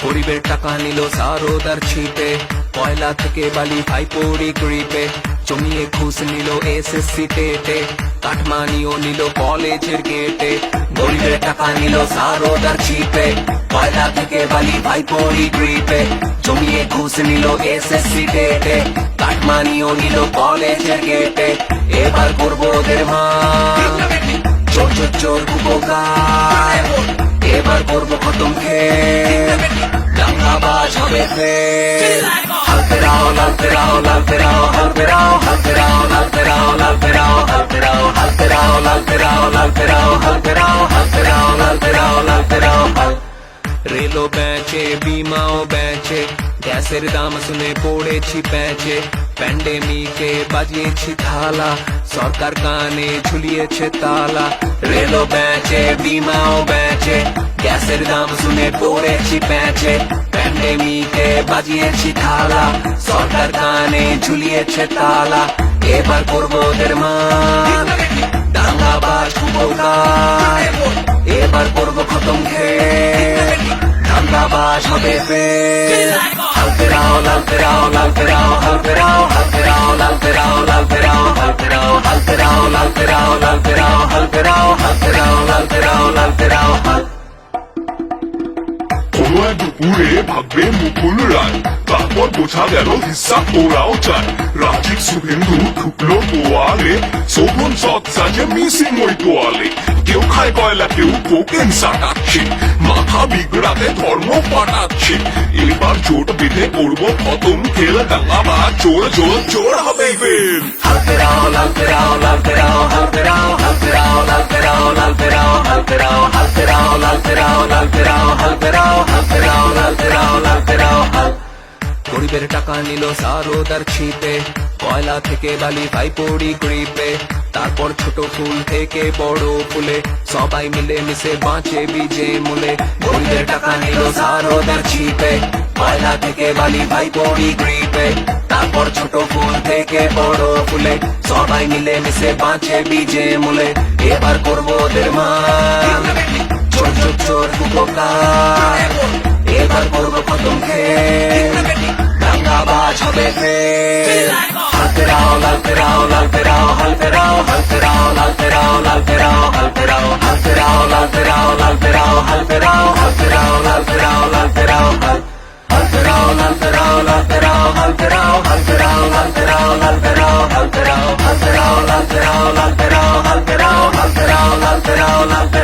গরিবের টাকা নিল সারদার ছিপে, কয়লা থেকে বালি ভাইপোরি গ্রিপে, জমিয়ে ঘুষ নিল এসএসসি টেটে, কাটমানিও নিল কলেজের গেটে। গরিবের টাকা নিল সারদার ছিপে, কয়লা থেকে বালি ভাইপোরি গ্রিপে, জমিয়ে ঘুষ নিল এসএসসি টেটে, কাটমানিও নিল কলেজের গেটে। এবার করবো ওদের মান, চোর চোর চোর কুপোকার, এবার করবো খতম খেল, দাঙ্গাবাজ হবে ফের। হাল ফেরাও লাল ফেরাও লাল ফেরাও হাল ফেরাও হাল ফেরাও লাল ফেরাও লাল ফেরাও হাল ফেরাও হাল ফেরাও লাল ফেরাও লাল ফেরাও হাল ফেরাও হাল ফেরাও লাল ফেরাও লাল ফেরাও হাল। রেলও বেচে বিমাও বেচে, গ্যাসের দাম শুনে পড়েছি প্যাচে, প্যান্ডেমিকে বাজিয়েছি থালা, সরকার কানে ঝুলিয়েছে তালা। রেলও বেচে বিমাও বেচে, গ্যাসের দাম শুনে পড়েছি প্যাচে, প্যান্ডেমিকে বাজিয়েছি থালা, সরকার কানে ঝুলিয়েছে তালা। এবার করবো ওদের মান, দাঙ্গাবাজ কুপোকার, এবার করবো খতম খেল, দাঙ্গাবাজ হবে ফের। হাল ফেরাও লাল ফেরাও লাল ফেরাও হাল ফেরাও হাল ফেরাও লাল ফেরাও লাল ফেরাও হাল ফেরাও হাল ফেরাও লাল ফেরাও লাল ফেরাও হাল ফেরাও হাল ফেরাও লাল ফেরাও লাল ফেরাও হাল। কোনো এক দুপুরে ভাববে মুকুল রায়, তারপর বোঝা গেল হিসাব ওরাও চায়। রাজীব শুভেন্দু ঢুকলো তোয়ালে, শোভন সৎ সাজে মিসিং ওই তোয়ালে। কেউ খায় কয়লা কেউ কোকেন সাটাচ্ছে, মাথা বিগড়াতে ধর্ম পাঠাচ্ছে। এবার জোট বেঁধে করবো খতম খেল, দাঙ্গাবাজ চোর চোর চোর হবে ফের। হাল ফেরাও লাল ফেরাও লাল ফেরাও হাল ফেরাও হাল ফেরাও লাল ফেরাও লাল ফেরাও হাল ফেরাও হাল ফেরাও লাল ফেরাও লাল ফেরাও হাল ফেরাও হাল ফেরাও লাল ফেরাও লাল ফেরাও হাল। গরিবের টাকা নিল সারদার ছিপে, কয়লা থেকে বালি ভাইপোরি গ্রিপে, তারপর ছোট ফুল থেকে বড় ফুলে, সবাই মিলে মিশে বাঁচে বীজে মূলে। গরিবের টাকা নিল সারদার ছিপে, কয়লা থেকে বালি ভাইপোরি গ্রিপে, তারপর ছোট ফুল থেকে বড় ফুলে, সবাই মিলে মিশে বাঁচে বীজে মূলে। এবার করবো ওদের মান, চোর চোর চোর কুপোকার, এবার করবো খতম খেল, দাঙ্গাবাজ হবে ফের। হাল ফেরাও লাল ফেরাও লাল ফেরাও হাল ফেরাও হাল ফেরাও লাল ফেরাও লাল ফেরাও হাল ফেরাও হাল ফেরাও লাল ফেরাও লাল ফেরাও হাল ফেরাও হাল ফেরাও লাল ফেরাও লাল ফেরাও হাল। হাল ফেরাও লাল ফেরাও লাল ফেরাও হাল ফেরাও হাল ফেরাও লাল ফেরাও লাল ফেরাও হাল ফেরাও হাল ফেরাও লাল ফেরাও লাল ফেরাও হাল ফেরাও হাল ফেরাও লাল ফেরাও লাল ফেরাও।